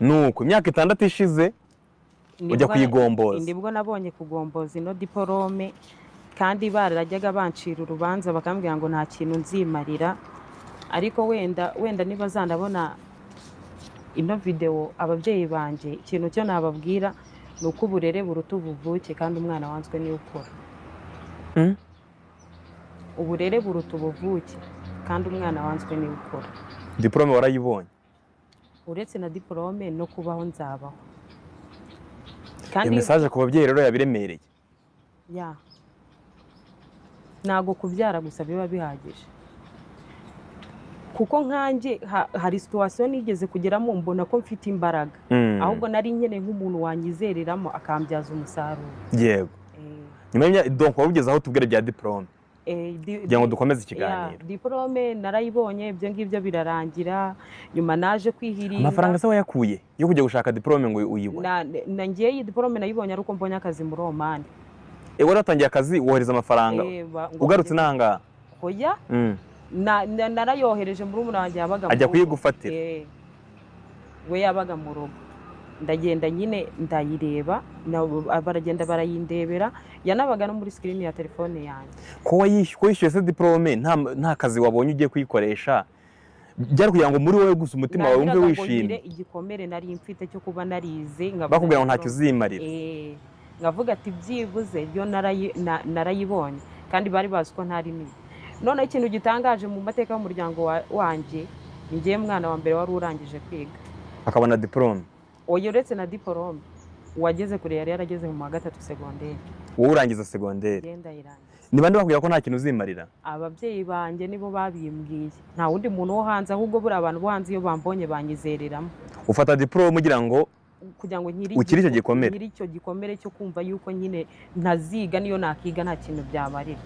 nuko imyaka 6 ishize ujya kuyigomboza. Ndibwo nabonye kugomboza ino diplome kandi barajyaga bancira urubanza bakambwira ngo nta kintu nzimarira, ariko wenda niba zanabona ino video ababyeyi banje ikintu cyo nababwira nuko uburere buruta ubuvuke kandi umwana wanzwe ni ukora. Uburere buruta ubuvuke kandi umwana wanzwe ni ukora. Diplome warayibonye? Uretse na diplome no kubaho nzabaho. Kandi message ku babyeyi rero yabiremereye. Ya. Nago kubyara gusa biba bihagije. Kuko nkanje hari situation nigeze kugeramo mbona ko mfite imbaraga, ahubwo nari nkeneye nk'umuntu wanyizereramo akambyaza umusaruro. Yego. Nyuma donc wabugeze aho tubwire bya diplome. Kugira ngo dukomeze ikiganiro. Diplome narayibonye, ibyo ngibyo birarangira, nyuma naje kwihirira. Amafaranga se wayakuye yo kujya gushaka diplome ngo uyibone? Na ngiye iyi diplome nayibonye ariko mbonye akazi muri Oman. Waratangiye akazi wohereza amafaranga ugarutse nanga? Hoya. Narayohereje muri umuranje yabaga ajya kuyigufatira. We yabaga mu rugo. Ndagenda nyine ndayireba, baragenda barayindebera, yanabaga no muri screen ya telefone yanjye. Ko wishyuye se diplome nta kazi wabonye ugiye kuyikoresha, byari kugira ngo muri wowe gusa umutima wawe wumve wishimye. Igikomere nari mfite cyo kuba narize, bakubwira ngo ntacyo uzimarira. Ngavuga ati byibuze byo narayibonye kandi bari bazi ko ntari nibi. None ikintu gitangaje mu mateka y'umuryango wanje, ngiye mwana wa mbere wari urangije kwiga akabona diplome. Uretse na diplome wageze kure yari yarageze mu wa 3 secondaire. Wowe urangiza secondaire? Genda irangiza. Ni bande bakubwira ko nta kintu uzimarira? Ababyeyi banje nibo babimbwiye, nta wundi muntu wo hanze, ahubwo buri abantu bo hanze iyo bambonye banyizereramo. Ufata diplome ugira ngo kugira ngo ukiri icyo gikomere cyo kumva yuko nyine ntaziga niyo nakiga nta kintu byamarira.